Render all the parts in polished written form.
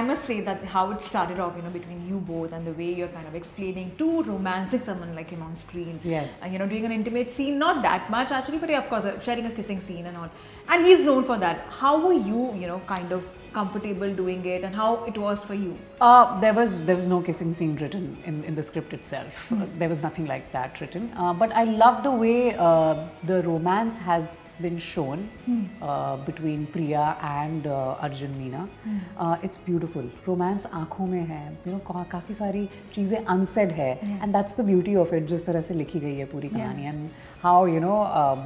I must say that how it started off, between you both and the way you're kind of explaining to romancing someone like him on screen. Yes. And, doing an intimate scene, not that much actually, but yeah, of course, sharing a kissing scene and all. And he's known for that. How were you, kind of comfortable doing it, and how it was for you? There was no kissing scene written in the script itself. There was nothing like that written. But I love the way the romance has been shown between Priya and Arjun Meena. It's beautiful. Romance आँखों में है. काफी सारी चीजें unsaid है, and that's the beauty of it. जिस तरह से लिखी गई है पूरी कहानी, and how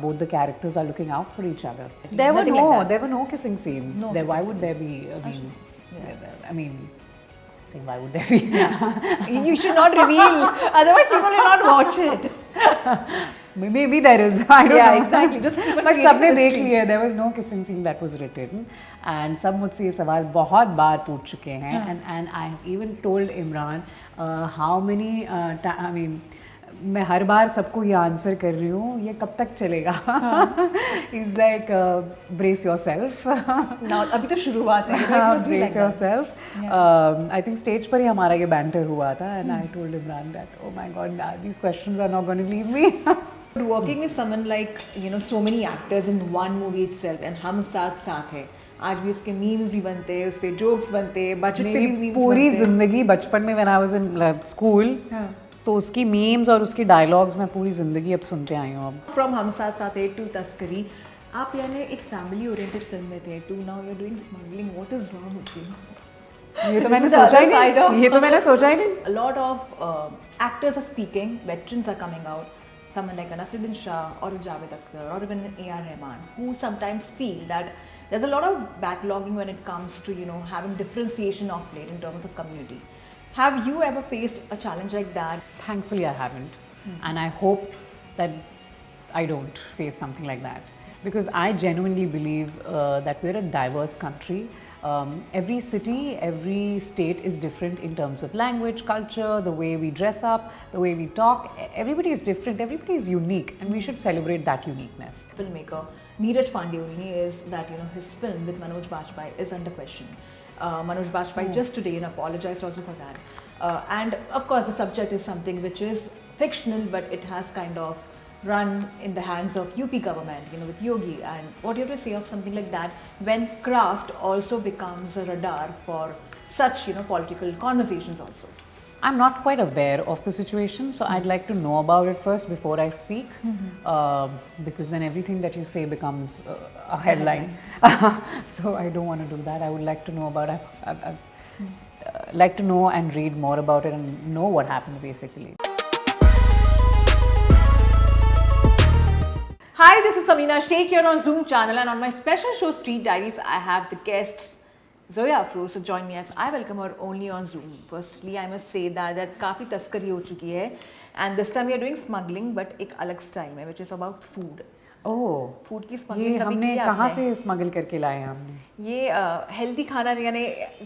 both the characters are looking out for each other. There were no kissing scenes. Why would there be? I mean, saying why would there be? You should not reveal, otherwise people will not watch it. Maybe there is. I don't know. Yeah, exactly. Just but सबने देख लिया. There was no kissing scene that was written, and सब मुझसे ये सवाल बहुत बार पूछ चुके हैं, and I have even told Imran how many I mean. मैं हर बार सबको ये आंसर कर रही हूँ, ये कब तक चलेगा? He's like brace yourself. Now अभी तो शुरुआत है. Brace yourself. I think stage पर ही हमारा ये banter हुआ था, and I told Imran that oh my God, these questions are not going to leave me. Working with someone like so many actors in one movie itself, and हम साथ साथ हैं. आज भी उसके मीम्स भी बनते हैं, उस पे जोक्स बनते हैं, बजट पे भी मीम्स बनते हैं. पूरी जिंदगी बचपन में when I was in school, तो उसकी मीम्स और उसकी डायलॉग्स मैं पूरी जिंदगी अब सुनते आई हूँ. अब फ्रॉम हम साथ साथ है टू तस्करी, आप यानी एक फैमिली ओरिएंटेड फिल्म में थे, to now you are doing smuggling. What is wrong with you? ये तो मैंने सोचा ही नहीं. ये तो मैंने सोचा ही नहीं. A lot of actors are speaking, veterans are coming out, someone like Nasruddin Shah or Javed Akhtar or even A.R. Rahman, who sometimes feel that there's a lot of backlogging when it comes to having differentiation of plate in terms of community. Have you ever faced a challenge like that? Thankfully, I haven't. And I hope that I don't face something like that. Because I genuinely believe that we're a diverse country. Every city, every state is different in terms of language, culture, the way we dress up, the way we talk. Everybody is different, everybody is unique, and we should celebrate that uniqueness. Filmmaker Neeraj Pandey is that his film with Manoj Bajpayee is under question. Manoj Bajpayee just today apologized also for that. And of course, the subject is something which is fictional, but it has kind of run in the hands of UP government, with Yogi. And what do you have to say of something like that when craft also becomes a radar for such, political conversations also? I'm not quite aware of the situation, so I'd like to know about it first before I speak, because then everything that you say becomes a headline. So I don't want to do that. I would like to know about it. I'd like to know and read more about it and know what happened basically. Hi, this is Samina Sheikh here on Zoom channel, and on my special show Street Diaries, I have the guest Zoya Afroz to join me as I welcome her only on Zoom. Firstly, I must say that काफ़ी तस्करी हो चुकी है, and this time we are doing smuggling, but एक अलग style में, which is about food. Oh, food की smuggling कभी हमने की है कहाँ आपने? से स्मगल करके लाए हैं हमने? ये हेल्दी खाना यानी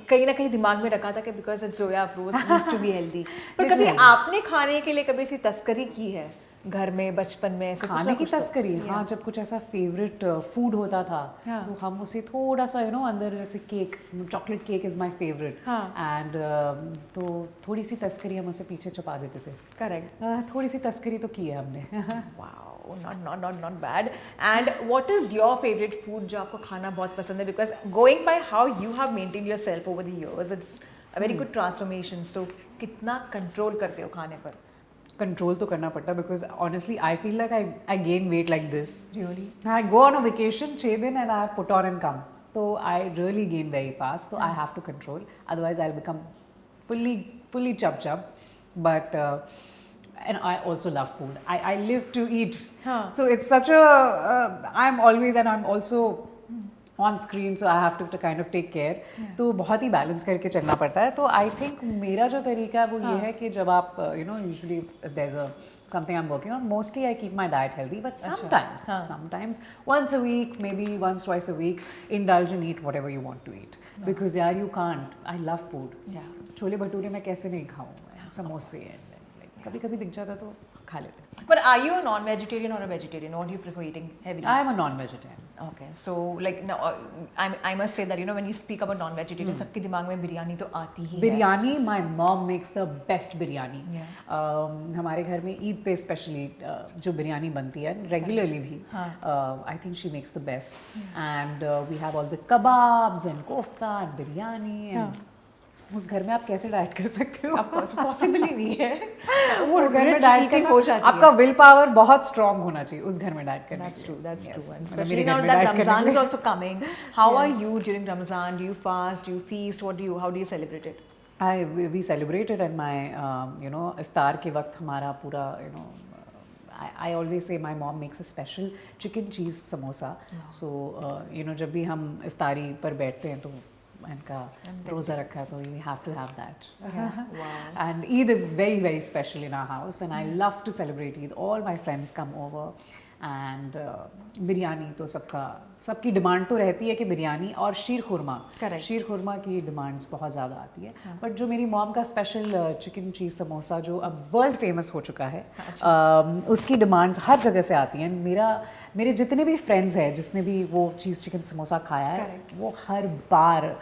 कहीं ना कहीं दिमाग में रखा था कि because it's Zoya Afroz needs to be healthy. पर कभी आपने खाने के लिए कभी ऐसी तस्करी की है घर में, बचपन में? ऐसे खाने की तस्करी? हाँ, जब कुछ ऐसा फेवरेट फूड होता था तो हम उसे थोड़ा सा अंदर, जैसे cake, chocolate cake is my favourite, and तो थोड़ी सी तस्करी हम उसे पीछे छुपा देते थे. करेक्ट. थोड़ी सी तस्करी तो की है हमने. Wow, not bad. And what is your favorite food जो आपको खाना बहुत पसंद है? Because going by how you have maintained yourself over the years, it's a very good transformation. So कितना कंट्रोल करते हो खाने पर? कंट्रोल तो करना पड़ता है, because honestly I feel like I gain weight like this. Really? I go on a vacation 6 दिन and I put on and come, तो I really gain very fast, तो I have to control, otherwise I become fully chub. But and I also love food. I live to eat. So it's such a I'm always, and I'm also on screen, so I have to kind of take care. तो बहुत ही balance करके चलना पड़ता है. तो I think मेरा जो तरीका है वो ये है कि जब आप usually there's a something I'm working on. Mostly I keep my diet healthy, but sometimes once a week, maybe once twice a week, indulge and eat whatever you want to eat. Because यार you can't. I love food. Chole bhature मैं कैसे नहीं खाऊँ, समोसे, कभी कभी दिख जाता तो खा लेते. But are you a non-vegetarian or a vegetarian? What do you prefer eating heavily? I am a non-vegetarian. Okay, so like now, I must say that when you speak about non-vegetarian, सबके दिमाग में बिरयानी तो आती ही है. Biryani, my mom makes the best biryani. Yeah. हमारे घर में ईद पे स्पेशली जो बिरयानी बनती है रेगुलरली भी, I think she makes the best. And we have all the kebabs and kofta and biryani. उस घर में आप कैसे डाइट कर सकते हो? Of course, possible ही नहीं है. वो घर में डाइट करना हो जाती है. आपका विल पावर बहुत स्ट्रांग होना चाहिए उस घर में डाइट करने के लिए. That's true. Yes. And मतलब especially मेरे now घर में that डाइट करने Ramzan के is लिए. also coming. How are you during Ramzan? Do you fast? Do you feast? How do you celebrate it? We celebrated at my iftar के वक्त हमारा पूरा I always say my mom makes a special chicken cheese samosa. So जब भी हम इफ्तारी पर बैठते हैं तो इनका रोज़ा रखा है तो we have to have that. Wow. And Eid is very very special in our house and I love to celebrate Eid. All my friends come over and biryani तो सबकी डिमांड तो रहती है कि बिरयानी और शीर खुरमा. Correct. शीर खुरमा की डिमांड्स बहुत ज़्यादा आती है. बट जो मेरी मॉम का स्पेशल चिकन चीज़ समोसा जो अब वर्ल्ड फेमस हो चुका है, उसकी डिमांड्स हर जगह से आती हैं. मेरे जितने भी फ्रेंड्स हैं जिसने भी वो चीज़ चिकन समोसा खाया है, Correct. वो हर बार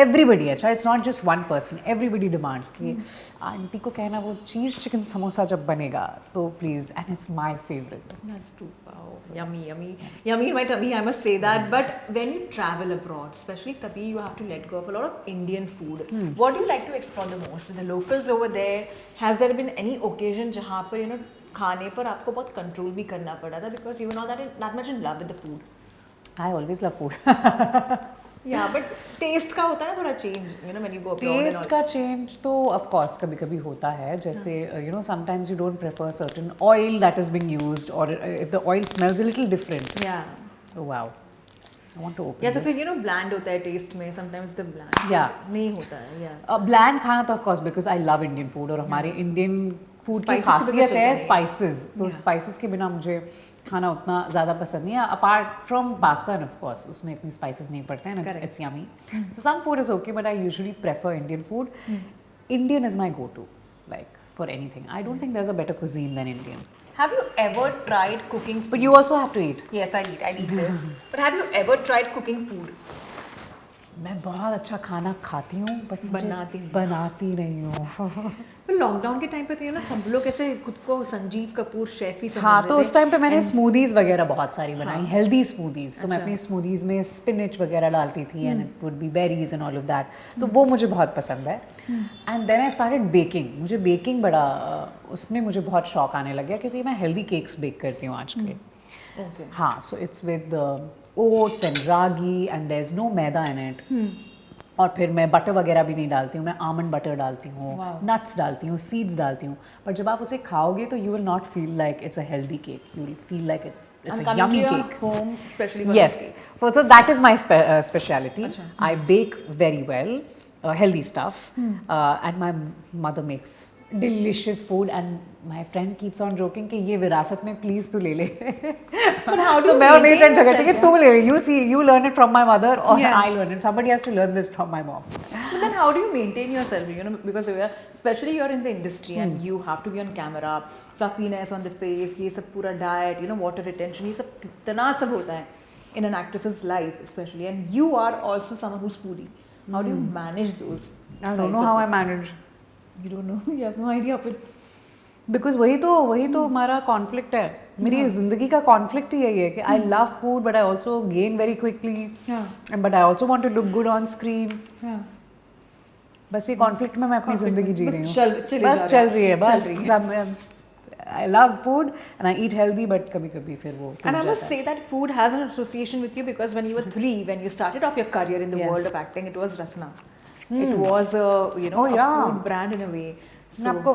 एवरीबडी, अच्छा it's not just one person, everybody demands कि आंटी को कहना वो चीज़ चिकन समोसा जब बनेगा तो please, and it's my favourite. That's true. Wow. Yummy in my tummy, I must say that. But when you travel abroad, especially Tabi, you have to let go of a lot of Indian food. What do you like to explore the most? The locals over there, has there been any occasion जहाँ पर खाने पर आपको बहुत control भी करना पड़ा था because you were not that much in love with the food? I always love food. Yeah, but taste का होता है ना थोड़ा change, when you go abroad and taste all. का चेंज तो ऑफ कोर्स कभी कभी होता है. जैसे sometimes you don't prefer certain oil that is being used और if the oil smells a little different. Yeah. Oh wow, I want to open या तो दिस. फिर bland होता है taste में, sometimes the bland Yeah. नहीं होता है. Yeah. ब्लैंड खाना तो of course because I love Indian food और हमारे इंडियन फूड की Spices के बगैर खासियत चलता है नहीं. स्पाइसेस. तो Yeah. स्पाइसेस के बिना मुझे खाना उतना ज़्यादा पसंद नहीं है. Apart from pasta and of course उसमें इतनी स्पाइसेस नहीं पड़ते हैं. Correct. It's yummy. So some food is okay but I usually prefer Indian food. Indian is my go to like for anything. I don't think there is a better cuisine than Indian. Have you ever tried cooking food? But you also have to eat. Yes, I eat this. But have you ever tried cooking food? मैं बहुत अच्छा खाना खाती हूँ but बनाती नहीं हूँ. Lockdown के टाइम पे तो सब लोग ऐसे खुद को संजीव कपूर शेफ ही समझ हाँ, रहे तो थे. उस टाइम पे मैंने स्मूदीज वगैरह बहुत सारी बनाई. हाँ. Healthy smoothies. तो मैं अच्छा. अपनी स्मूदीज में स्पिनच वगैरह डालती थी and it would be berries and all of that. तो वो मुझे बहुत पसंद है. And then I started baking. मुझे बेकिंग बड़ा उसमें मुझे बहुत शौक आने लग गया क्योंकि मैं हेल्दी केक्स बेक करती हूँ आजकल. Okay. हाँ, so it's with oats and ragi and there is no maida in it. और फिर मैं बटर वगैरह भी नहीं डालती हूँ. मैं आमंड बटर डालती हूँ, Wow. नट्स डालती हूँ, सीड्स डालती हूँ. पर जब आप उसे खाओगे तो you will not feel like it's a healthy cake. You will feel like it's I'm a coming yummy to your cake. home especially for Yes, this cake. so that is my speciality. Acha. I bake very well, healthy stuff, and my mother makes delicious food. And my friend keeps on joking कि ये विरासत में please तू ले ले. But how do So you मैं और मेरी maintain friend झगड़ते हैं कि yourself, तू ले ले. You learn it from my mother or Yeah. I learn it. Somebody has to learn this from my mom. But then how do you maintain yourself? Because especially you're in the industry and you have to be on camera, fluffiness on the face, ये सब पूरा diet, water retention, ये सब कितना सब होता है in an actress's life especially. And you are also someone who's foodie. How do you manage those? I don't know how I manage. You don't know? You have no idea of it. Because वही तो हमारा conflict है. मेरी जिंदगी का conflict ही यही है कि I love food but I also gain very quickly but I also want to look good on screen. बस ये कॉन्फ्लिक्ट में मैं अपनी जिंदगी जी रही हूँ. बस चल रही है बस. I love food and I eat healthy but कभी कभी फिर वो. And I must say that food has an association with you because when you were 3, when you started off your career in the world of acting, it was Rasna. It was a a food brand in a way. So, आपको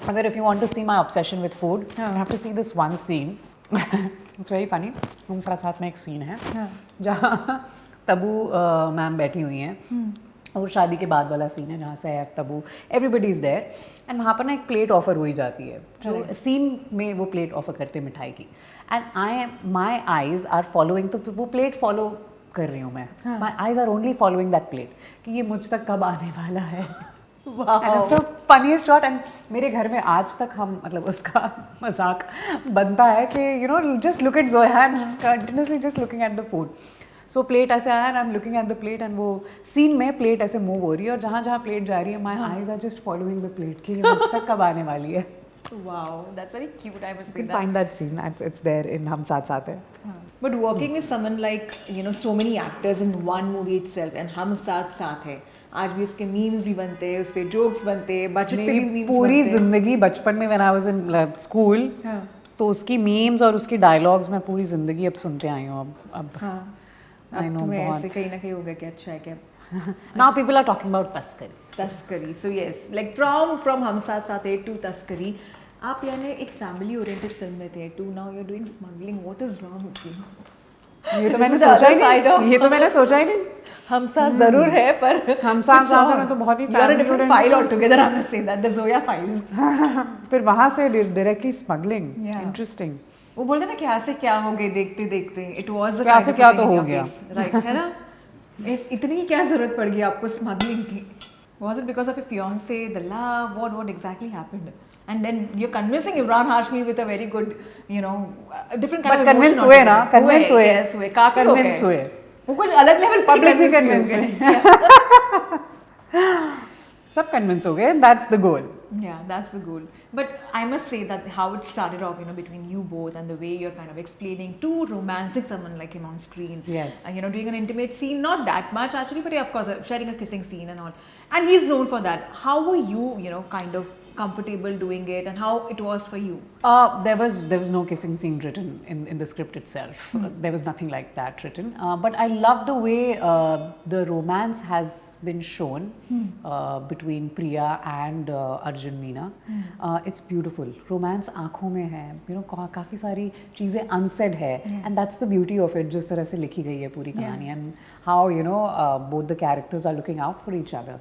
अगर if you want to see my obsession with food, you have to see this one scene. It's very funny. हम साथ में एक scene है जहाँ Tabu ma'am बैठी हुई हैं और शादी के बाद वाला सीन है जहाँ Saif Tabu everybody is there and वहाँ पर ना एक प्लेट ऑफर हुई जाती है जो सीन में वो प्लेट ऑफर करते हैं मिठाई की. And my eyes are following. तो वो प्लेट फॉलो कर रही हूँ मैं. My eyes are only following that plate कि ये मुझ तक कब आने वाला है. Wow. And it's the funniest shot. And मेरे घर में आज तक हम मतलब उसका मजाक बनता है कि you know just look at Zoya and she's continuously just looking at the food. So plate ऐसे आया and I'm looking at the plate and वो scene में plate ऐसे move हो रही है और जहाँ जहाँ plate जा रही है my eyes are just following the plate कि ये मुझ तक कब आने वाली है. Wow, that's very cute. I must You say can that. find that scene. It's there in हम साथ साथ है. But working with someone like so many actors in one movie itself and हम साथ साथ है. आज भी उसके memes भी बनते हैं, उस पे jokes बनते हैं, budget पे भी मेरी memes पूरी बनते हैं. जिंदगी बचपन में when I was in school हाँ. तो उसकी memes और उसकी dialogues मैं पूरी जिंदगी अब सुनते आई हूँ अब. हाँ. I अब know तुम्हें बहुत. ऐसे कहीं ना कहीं होगा कि अच्छा है क्या. Now people are talking about Taskari. तस्करी. So yes, like from हम साथ साथ है to तस्करी. आप यानी एक family oriented film में थे. To now you're doing smuggling. What is wrong with you? ये तो This मैंने is the सोचा ही other side नहीं. of- ये तो मैंने सोचा ही नहीं. हम साथ जरूर है पर हम साथ कुछ साथ और. में तो बहुत ही You are a family different oriented file है. altogether. I'm not saying that. The Zoya files. फिर वहाँ से directly smuggling. Yeah. Interesting. वो बोलते ना क्या से क्या हो गए देखते देखते. It was a क्या kind से of a क्या thing तो in हो your गया. case, right? है ना? इतनी क्या जरूरत पड़ गई आपको स्मगलिंग की? Was it because of your fiance, the love? What exactly happened? And then you're convincing Imran Hashmi with a very good, different kind But of convince emotion हुए onto ना, it. convince हुए. Yes, हुए. काफी हो Convince गए. हुए. वो कुछ अलग लेवल पे Public भी convince convince भी हो गए. सब convince हो गए. That's the goal. Yeah, that's the goal. But I must say that how it started off, between you both and the way you're kind of explaining to romancing someone like him on screen. Yes. And, doing an intimate scene, not that much actually, but yeah, of course, sharing a kissing scene and all. And he's known for that. How were you, kind of comfortable doing it and how it was for you? There was no kissing scene written in the script itself. There was nothing like that written. But I love the way the romance has been shown between Priya and Arjun Meena. It's beautiful. Romance आँखों में है. काफी सारी चीजें unsaid है. And that's the beauty of it. जिस तरह से लिखी गई है पूरी कहानी and how both the characters are looking out for each other.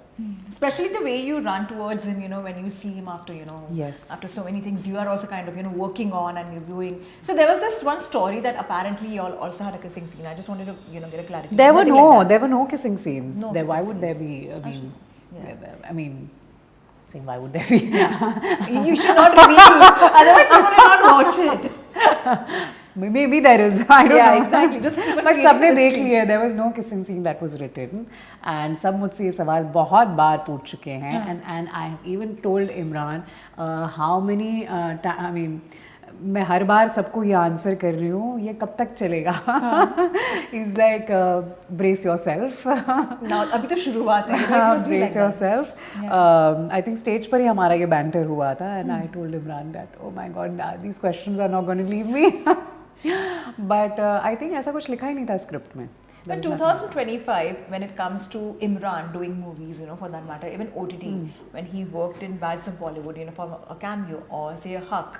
Especially the way you run towards him, when you see him after, Yes. after so many things you are also kind of, working on and reviewing. So there was this one story that apparently you all also had a kissing scene. I just wanted to, get a clarity. There were Nothing like that. there were no kissing scenes. No Why kissing would there scenes. be? I mean, Yeah. I mean, saying why would there be? You should not reveal, otherwise people will not watch it. Maybe there is. I don't know. Yeah, exactly. Just keep on But creating सबने the देख mystery. लिया. There was no kissing scene that was written, and सब मुझसे ये सवाल बहुत बार पूछ चुके हैं, and I have even told Imran how many I mean. मैं हर बार सबको ये आंसर कर रही हूँ ये कब तक चलेगा He's like brace yourself Now, अभी तो शुरुआत है. It must be like brace that. yourself I think stage पर ही हमारा ये banter हुआ था and I told Imran that oh my god these questions are not going to leave me but I think ऐसा कुछ लिखा ही नहीं था script में. But 2025, when it comes to Imran doing movies, for that matter, even OTT, when he worked in Bads of Bollywood, for a cameo or say a Huck,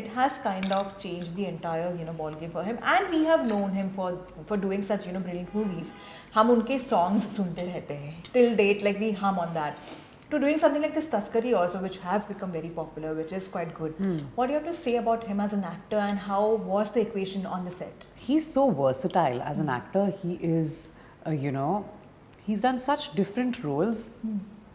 it has kind of changed the entire, ball game for him. And we have known him for doing such, brilliant movies. हम उनके songs सुनते रहते हैं. Till date, like we hum on that. To doing something like this Taskari also, which has become very popular, which is quite good. What do you have to say about him as an actor and how was the equation on the set? He's so versatile as an actor. He is, he's done such different roles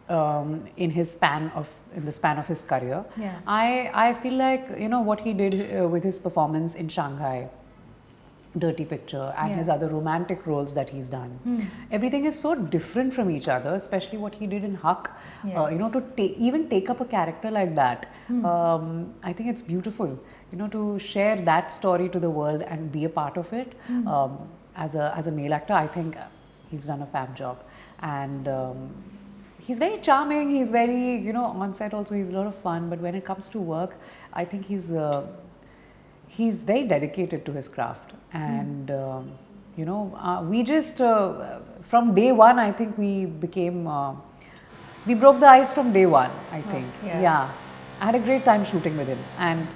in the span of his career. Yeah. I feel like what he did with his performance in Shanghai, Dirty Picture, and his other romantic roles that he's done. Everything is so different from each other, especially what he did in Huck. To even take up a character like that, I think it's beautiful. To share that story to the world and be a part of it. As a male actor, I think he's done a fab job, and he's very charming. He's very on set also. He's a lot of fun. But when it comes to work, I think he's very dedicated to his craft. And we just from day one I think we became we broke the ice from day one I think. Yeah, I had a great time shooting with him and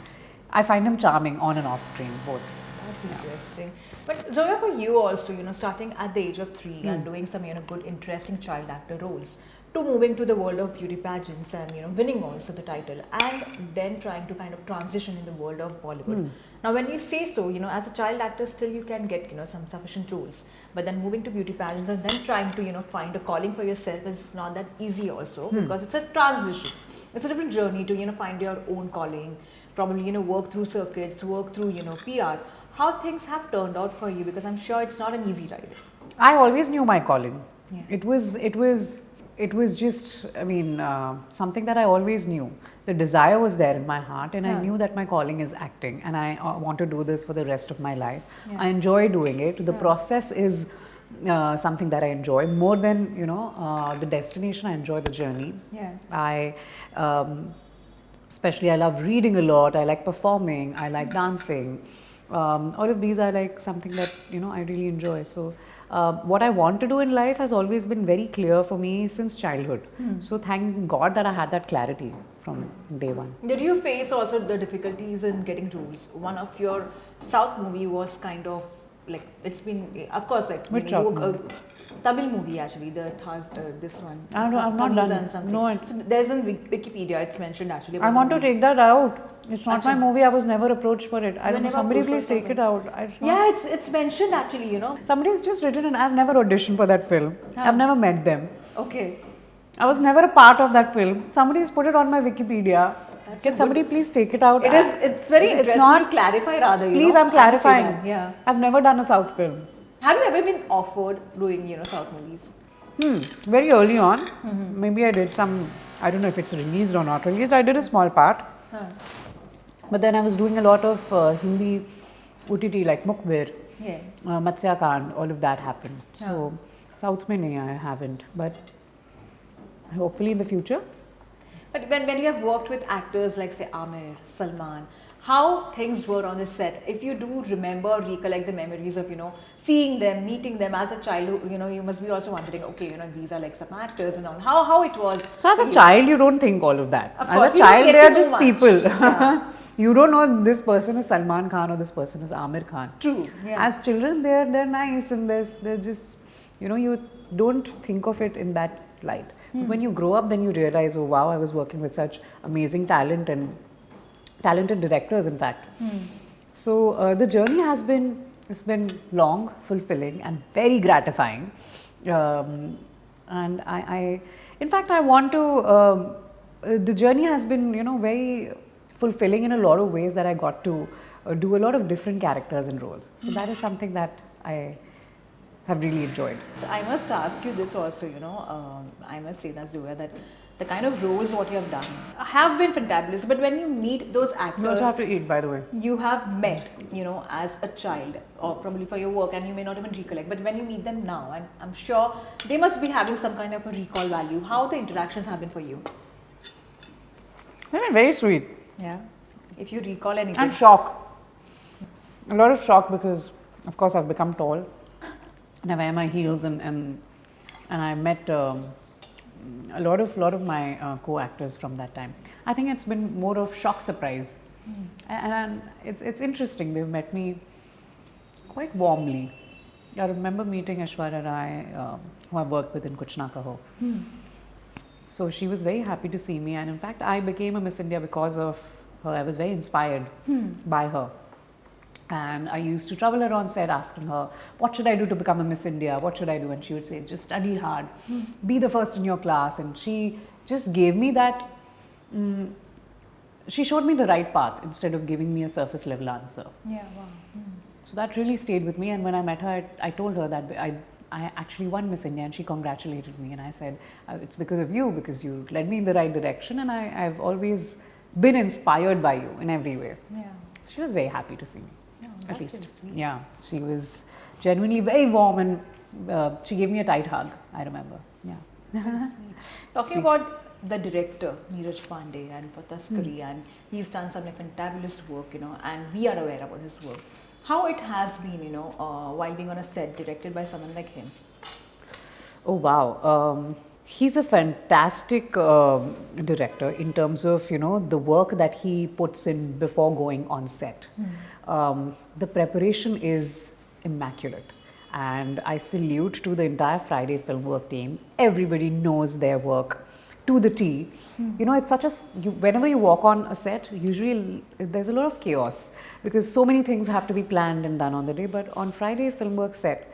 I find him charming on and off screen both. That's interesting. But Zoya, for you also, starting at the age of 3 and doing some good interesting child actor roles, to moving to the world of beauty pageants and winning also the title, and then trying to kind of transition in the world of Bollywood. Now when you say so, as a child actor still you can get some sufficient roles, but then moving to beauty pageants and then trying to find a calling for yourself is not that easy also, because it's a transition. It's a different journey to find your own calling, probably work through circuits, work through PR. How things have turned out for you, because I'm sure it's not an easy ride. I always knew my calling. Yeah. It was just, I mean, something that I always knew. The desire was there in my heart, and I knew that my calling is acting, and I want to do this for the rest of my life. Yeah. I enjoy doing it. The process is something that I enjoy more than the destination. I enjoy the journey. Yeah. Especially I love reading a lot. I like performing. I like dancing. All of these are like something that I really enjoy. So what I want to do in life has always been very clear for me since childhood. So thank God that I had that clarity from day one. Did you face also the difficulties in getting roles? One of your South movie was kind of like, it's been, of course, like Which movie? Tamil movie actually, this one. I don't know, I've not done. Something. No, so there's in Wikipedia, it's mentioned actually. I want to take that out. It's not my Achha. movie. I was never approached for it. I don't know. never Somebody approached please for take it out. It's not- Yeah, it's mentioned actually, Somebody's just written and I've never auditioned for that film. I've never met them. Okay. I was never a part of that film. Somebody's put it on my Wikipedia. Can somebody please take it out? It's very interesting to clarify rather. Please, I'm I would say clarifying. that, yeah. I've never done a South film. Have you ever been offered doing South movies? Very early on, maybe I did some, I don't know if it's released or not released, I did a small part. But then I was doing a lot of Hindi OTT like Mukbir, Yes. Matsya Kand, all of that happened. So, South mein nahi, I haven't, but hopefully in the future. But when you have worked with actors like say Amir, Salman, how things were on the set, if you do remember or recollect the memories of seeing them, meeting them as a child, you must be also wondering, okay, these are like some actors and all, how it was. So as for a you. child, you don't think all of that. Of As course, a you don't child, get they to are know just much. people. Yeah. You don't know this person is Salman Khan or this person is Amir Khan. True. Yeah. As children, they're nice and they're just, you don't think of it in that light. But when you grow up, then you realize, oh wow, I was working with such amazing talent and talented directors, in fact. So the journey it's been long, fulfilling, and very gratifying. And in fact, I want to. The journey has been, very fulfilling in a lot of ways that I got to do a lot of different characters and roles. So that is something that I have really enjoyed. So I must ask you this also, I must say that the kind of roles what you have done have been fantabulous, but when you meet those You actors also have to eat, by the way. you have met, as a child or probably for your work, and you may not even recollect, but when you meet them now, and I'm sure they must be having some kind of a recall value, how the interactions have been for you? Yeah, very sweet. Yeah. If you recall anything. And shock. A lot of shock because, of course, I've become tall. And I wear my heels and I met a lot of my co-actors from that time. I think it's been more of shock surprise. And it's interesting. They've met me quite warmly. I remember meeting Aishwarya Rai, who I worked with in Kuch Na Kaho. So she was very happy to see me, and in fact I became a Miss India because of her. I was very inspired by her. And I used to travel around set asking her, what should I do to become a Miss India? What should I do? And she would say, just study hard, be the first in your class. And she just gave me that, she showed me the right path instead of giving me a surface level answer. Yeah, wow. So that really stayed with me. And when I met her, I told her that I actually won Miss India, and she congratulated me. And I said, it's because of you, because you led me in the right direction. And I've always been inspired by you in every way. Yeah. So she was very happy to see me. At That's least, really sweet. yeah, she was genuinely very warm, and she gave me a tight hug, I remember. Yeah. Talking Sweet. about the director Neeraj Pandey and for Taskari, and he's done some like fantabulous work, and we are aware about his work. How it has been, while being on a set directed by someone like him? Oh wow, he's a fantastic director in terms of the work that he puts in before going on set. The preparation is immaculate, and I salute to the entire Friday Filmwork team. Everybody knows their work to the T. You know, it's such a, whenever you walk on a set, usually there's a lot of chaos because so many things have to be planned and done on the day. But on Friday Filmwork set,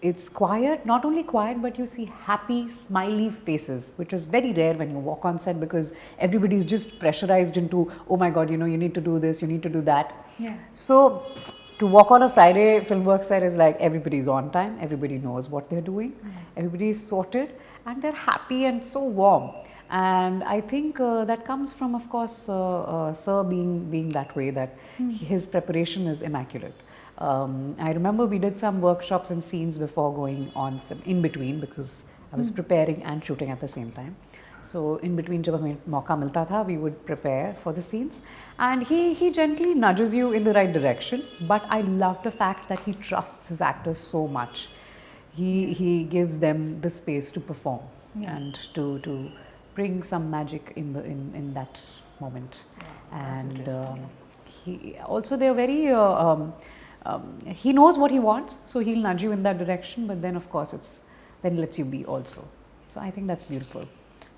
it's quiet, not only quiet, but you see happy, smiley faces, which is very rare when you walk on set because everybody's just pressurized into, oh my God, you know, you need to do this, you need to do that. Yeah. So to walk on a Friday Filmwork set is like everybody's on time, everybody knows what they're doing, everybody's sorted, and they're happy and so warm. And I think that comes from, of course, Sir being that way, that his preparation is immaculate. I remember we did some workshops and scenes before going on, some in between, because I was preparing and shooting at the same time. So in between जब हमें मौका मिलता था, we would prepare for the scenes, and he gently nudges you in the right direction. But I love the fact that he trusts his actors so much. He gives them the space to perform and to bring some magic in that moment. And he also, they're very he knows what he wants, so he'll nudge you in that direction, but then of course it's then lets you be also. So I think that's beautiful.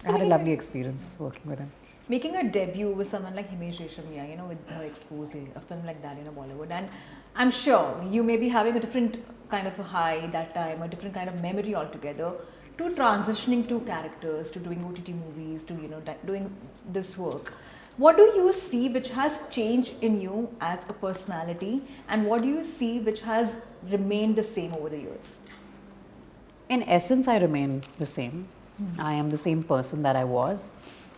I had a lovely experience working with him. Making a debut with someone like Himesh Reshammiya, you know, with her Expose, a film like that in Bollywood, and I'm sure you may be having a different kind of a high that time, a different kind of memory altogether, to transitioning to characters, to doing OTT movies, to, you know, doing this work. What do you see which has changed in you as a personality, and what do you see which has remained the same over the years? In essence, I remain the same. I am the same person that I was,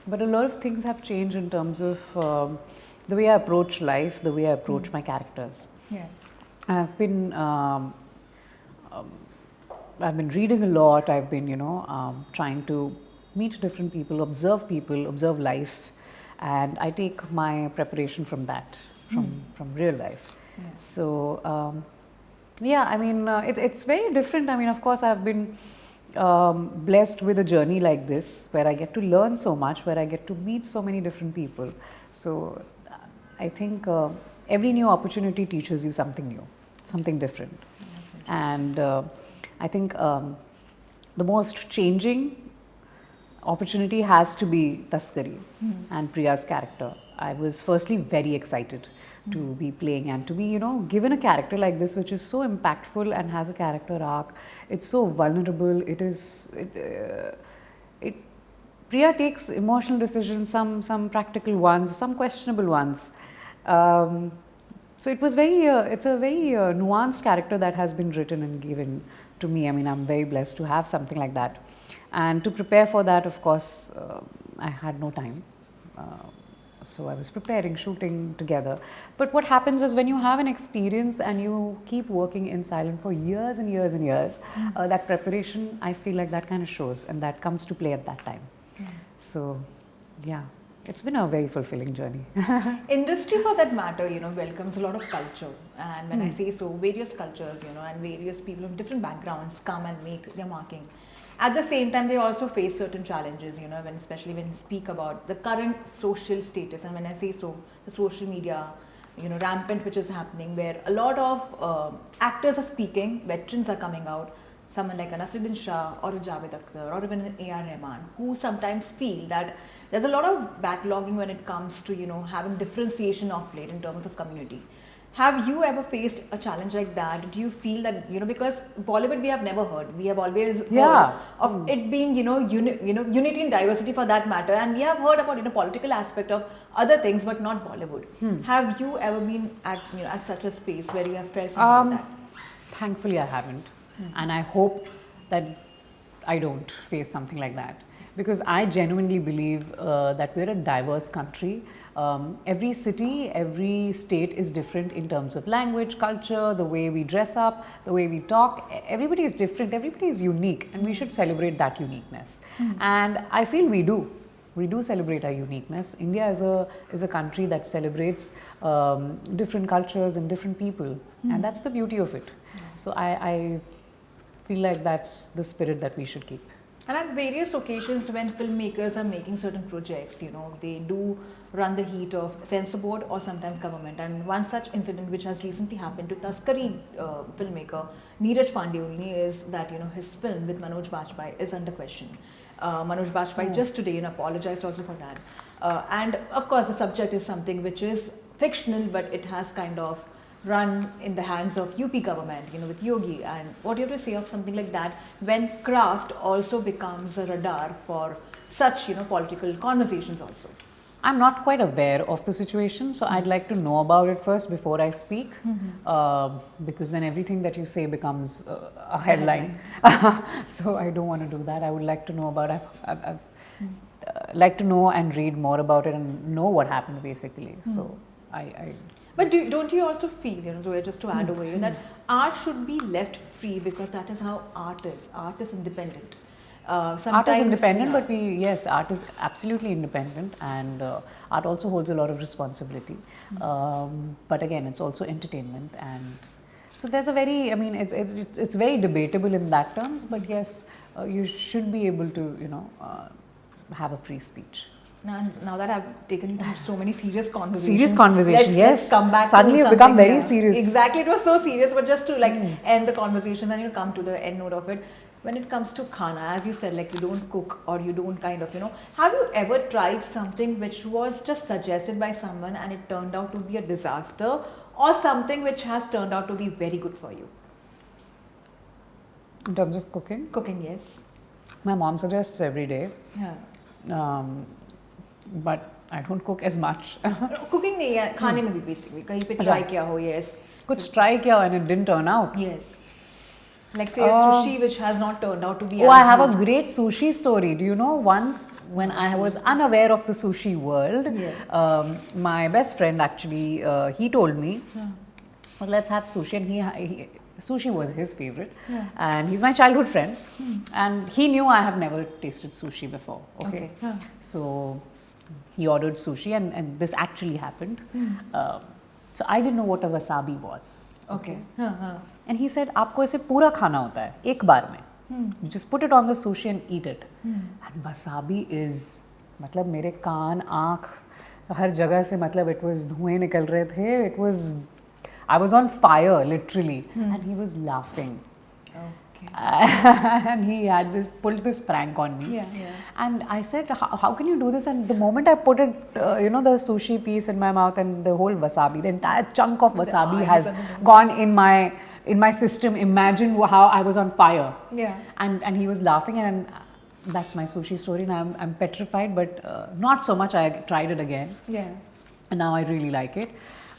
but a lot of things have changed in terms of the way I approach life, the way I approach my characters. Yeah. I've been reading a lot. I've been, you know, trying to meet different people, observe life, and I take my preparation from that, from real life. Yeah. So yeah, I mean, it's very different. I mean, of course, I've been blessed with a journey like this, where I get to learn so much, where I get to meet so many different people. So I think every new opportunity teaches you something new, something different. And I think the most changing opportunity has to be Taskari and Priya's character. I was firstly very excited to be playing and to be, you know, given a character like this, which is so impactful and has a character arc. It's so vulnerable. Priya takes emotional decisions, some practical ones, some questionable ones. So it was it's a very nuanced character that has been written and given to me. I mean, I'm very blessed to have something like that. And to prepare for that, of course, I had no time. So I was preparing, shooting together. But what happens is when you have an experience and you keep working in silence for years and years and years, that preparation, I feel like that kind of shows, and that comes to play at that time. So yeah, it's been a very fulfilling journey. Industry, for that matter, you know, welcomes a lot of culture. And when I say so, various cultures, you know, and various people of different backgrounds come and make their marking. At the same time, they also face certain challenges, you know, especially when you speak about the current social status. And when I say so, the social media, you know, rampant, which is happening, where a lot of actors are speaking, veterans are coming out, someone like Nasruddin Shah or Javed Akhtar or even A.R. Rahman, who sometimes feel that there's a lot of backlogging when it comes to, you know, having differentiation of late in terms of community. Have you ever faced a challenge like that? Do you feel that, you know, because Bollywood we have never heard, we have always heard of it being, you know, unity and diversity for that matter, and we have heard about, you know, political aspect of other things, but not Bollywood. Have you ever been at, you know, at such a space where you have felt something like that? Thankfully, I haven't, and I hope that I don't face something like that, because I genuinely believe that we're a diverse country. Every city, every state is different in terms of language, culture, the way we dress up, the way we talk. Everybody is different, everybody is unique, and we should celebrate that uniqueness. And I feel we do. We do celebrate our uniqueness. India is a country that celebrates different cultures and different people, and that's the beauty of it. So I feel like that's the spirit that we should keep. And at various occasions, when filmmakers are making certain projects, they do run the heat of censor board or sometimes government. And one such incident which has recently happened to Taskari filmmaker Neeraj Pandey only is that his film with Manoj Bajpayee is under question. Manoj Bajpayee just today apologized also for that. And of course, the subject is something which is fictional, but it has kind of run in the hands of UP government, with Yogi. And what do you have to say of something like that when craft also becomes a radar for such, political conversations also? I'm not quite aware of the situation, so I'd like to know about it first before I speak, because then everything that you say becomes a headline. So I don't want to do that. I would like to know about it. I've like to know and read more about it and know what happened basically. So I But don't you also feel, Zoya, just to add over here, that art should be left free because that is how art is. Art is independent. Art is independent, but art is absolutely independent, and art also holds a lot of responsibility. But again, it's also entertainment, and so there's a very, it's very debatable in that terms. But yes, you should be able to, have a free speech. Now that I've taken you to so many serious conversations. Serious conversation, yes. Let's come back Suddenly to you've become something, very serious. Exactly, it was so serious, but just to end the conversation and come to the end note of it. When it comes to khana, as you said, you don't cook or you don't kind of, have you ever tried something which was just suggested by someone and it turned out to be a disaster, or something which has turned out to be very good for you? In terms of cooking? Cooking, yes. My mom suggests every day. Yeah. But I don't cook as much. Cooking nahi hai, खाने में भी basically कहीं पे try किया हो, yes. कुछ try किया and it didn't turn out. Yes. Like say a sushi which has not turned out to be. I have a great sushi story. Do you know, once when I was unaware of the sushi world, my best friend actually, he told me, well, let's have sushi, and he sushi was his favorite, and he's my childhood friend, and he knew I have never tasted sushi before. Okay. So he ordered sushi, and this actually happened. So I didn't know what a wasabi was. Okay. And he said, आपको इसे पूरा खाना होता है एक बार में. You just put it on the sushi and eat it. And wasabi is, मतलब मेरे कान आँख हर जगह से, मतलब it was धुएं निकल रहे थे. It was, I was on fire literally, and he was laughing. Okay. And he had pulled this prank on me. And I said, how can you do this? And the moment I put it, the sushi piece in my mouth, and the whole wasabi, the entire chunk of wasabi has gone in my system. Imagine how I was on fire. And he was laughing, and that's my sushi story. And I'm petrified, but not so much. I tried it again. And now I really like it.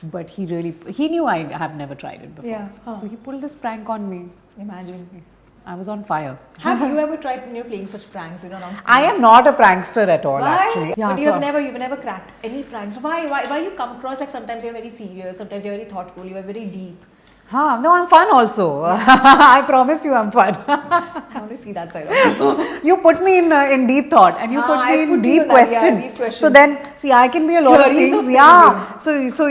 But he knew I have never tried it before. So he pulled this prank on me. Imagine. I was on fire. Have you ever tried playing such pranks? I am not a prankster at all. Why? Actually. But you've never cracked any pranks. Why you come across like sometimes you're very serious, sometimes you're very thoughtful, you're very deep. No, I'm fun also. I promise you, I'm fun. I want to see that side of you. You put me in deep thought, and you put me in deep question. So then, see, I can be a lot of things. So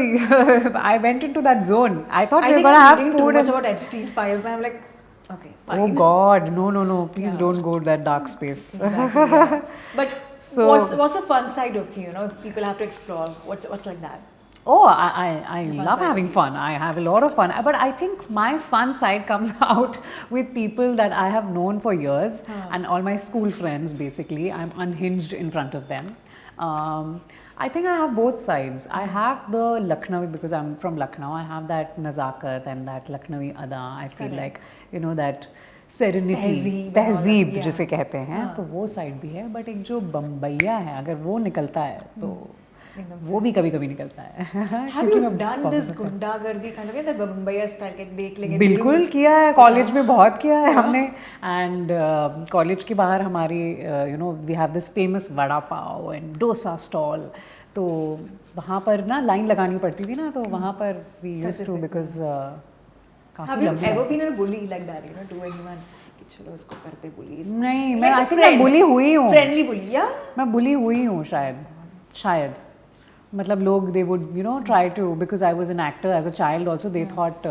I went into that zone. I thought we were gonna have food. Too much about Epstein files. I'm like, okay, fine. Oh God, no! Please don't go to that dark space. Exactly, But what's the fun side of you? If people have to explore, what's like that? Oh, I love having fun. I have a lot of fun. But I think my fun side comes out with people that I have known for years, and all my school friends, basically. I'm unhinged in front of them. I think I have both sides. I have the Lucknowi, because I'm from Lucknow. I have that nazakat and that Lucknowi ada. I feel like, that serenity, तहजीब जिसे कहते हैं, तो वो side भी है. But एक जो बम्बैया है, अगर वो निकलता है तो वो भी कभी-कभी निकलता है. Have you done this गुंडागर्दी kind of बम्बैया स्टाइल के देख लेंगे? बिल्कुल किया है, कॉलेज में बहुत किया है हमने. एंड कॉलेज के बाहर हमारी we have this famous vada pav and dosa stall. तो वहाँ पर ना लाइन लगानी पड़ती थी ना, तो वहाँ पर we used to, because Have you ever been a bully like that, to anyone? कि चलो इसको करते bully. नहीं, मैं आई थिंक मैं बुली हुई हूँ. Friendly bully, yeah? मैं बुली हुई हूँ शायद. मतलब लोग they would try to, because I was an actor as a child also, they thought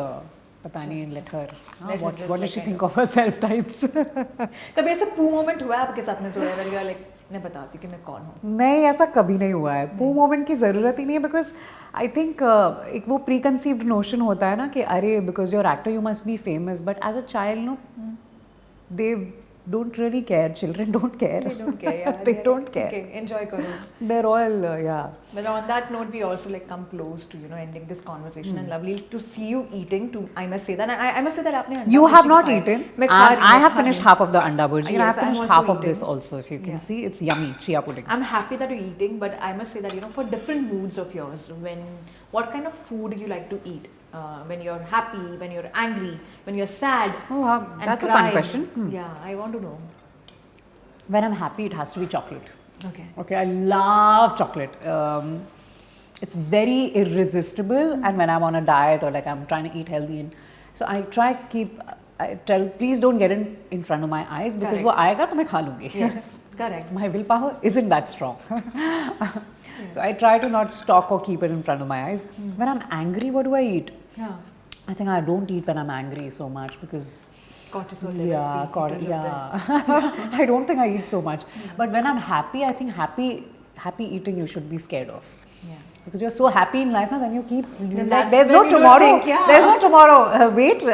पता नहीं, let her. Let her What just does like she kind think of herself types? कभी ऐसा पू मोमेंट हुआ है आपके साथ में थोड़ा बार लाइक मैं बताती हूँ कि मैं कौन हूँ? नहीं, ऐसा कभी नहीं हुआ है. पू मोमेंट की ज़रूरत ही नहीं है, बिकॉज आई थिंक एक वो प्री कंसीव्ड नोशन होता है ना कि अरे because your actor you must be famous, but as a child no they don't really care. Children don't care. They don't care. Yeah, They they're don't like, care. Okay, enjoy करो. They're all yeah. But on that note, we also like come close to ending this conversation and lovely to see you eating. To I must say that I must say that आपने अंडा You bhurji have भी not खाया. eaten. मैं खा रही And I हूँ, have खा finished रही हूँ. half of the anda bhurji, and I Yes, have I'm finished also half of eating. this also. If you can Yeah. see, it's yummy chia pudding. I'm happy that you're eating, but I must say that for different moods of yours, what kind of food do you like to eat? When you're happy, when you're angry, when you're sad. Oh, wow. and That's a fun crying. question. Yeah, I want to know. When I'm happy, it has to be chocolate. Okay. Okay, I love chocolate. It's very irresistible, and when I'm on a diet or like I'm trying to eat healthy, and so I try I tell please don't get in front of my eyes because Correct. वो आएगा तो मैं खा लूँगी. Yes, correct. My willpower isn't that strong. So I try to not stalk or keep it in front of my eyes. When I'm angry, what do I eat? Yeah. I think I don't eat when I'm angry so much because Cortisol levels peak because of yeah. I don't think I eat so much. But when I'm happy, I think happy eating you should be scared of. Yeah. Because you're so happy in life, now then you keep. Then Like, that's there's when no you don't tomorrow. think, yeah. There's no tomorrow. Wait,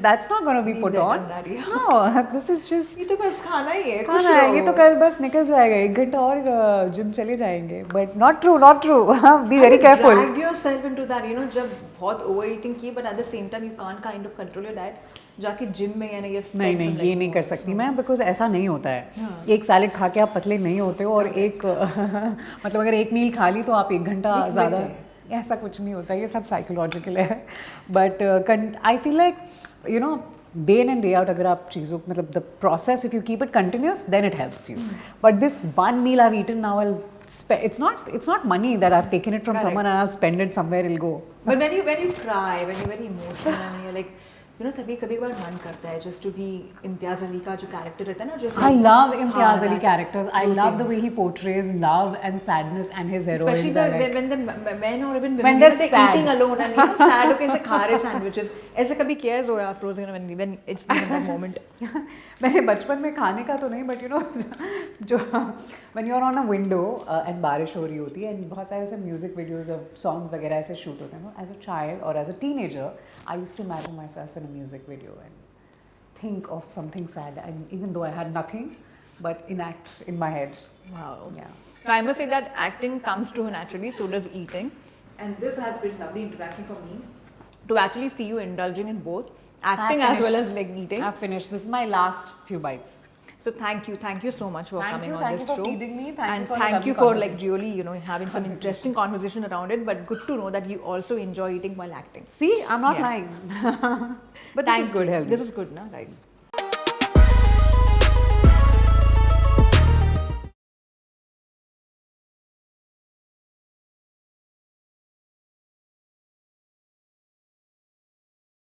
that's not going to be Been put there, on. done that, yeah. No, this is just. ये तो बस खाना ही है. खाना है, ये तो कल बस निकल जाएगा, 1 घंटा और जिम चले जाएंगे. But not true, not true. Be very careful. Dragged yourself into that, जब बहुत overeating की, but at the same time you can't kind of control your diet. जाके जिम में या नहीं ये नहीं कर सकती मैं, बिकॉज ऐसा नहीं होता है. एक सैलेड खा के आप पतले नहीं होते हो, और एक मतलब अगर एक मील खा ली तो आप 1 घंटा ज़्यादा, ऐसा कुछ नहीं होता. ये सब साइकोलॉजिकल है. But I feel like day in and day out अगर आप चीज़ों मतलब the process if you keep it continuous then it helps you. But this 1 meal I've eaten now it's not money that I've taken it from someone and I'll spend it somewhere, it'll go. But when you cry, when you're very emotional and you're like तभी कभी बार मन करता है just to be इम्तियाज़ अली का जो character रहता है ना, just I love Imtiaz Ali characters. I love the way he portrays love and sadness and his heroines. Especially when the men or even When women they're sad. eating alone and sad होके ऐसे खा रहे sandwiches. ऐसे कभी किया है रोया Afroz when it's been in that moment? मैंने बचपन में खाने का तो नहीं, बट जो when you're on a window and बारिश हो रही होती है and बहुत सारे ऐसे म्यूजिक वीडियोज और सॉन्ग्स वगैरह ऐसे शूट होते हैं ना, एज अ चाइल्ड और as a teenager I used to imagine myself in a music video and think of something sad, and even though I had nothing, but enact in my head. Wow. Yeah. So I must say that acting comes to her naturally, so does eating. And this has been lovely interaction for me to actually see you indulging in both acting as well as like eating. I've finished. This is my last few bites. So thank you so much for coming on thank this you for show. feeding me. And the thank lovely you for like conversation. really having some interesting conversation around it. But good to know that you also enjoy eating while acting. See, I'm not Yeah. lying. But this is good health. This is good, na? Right.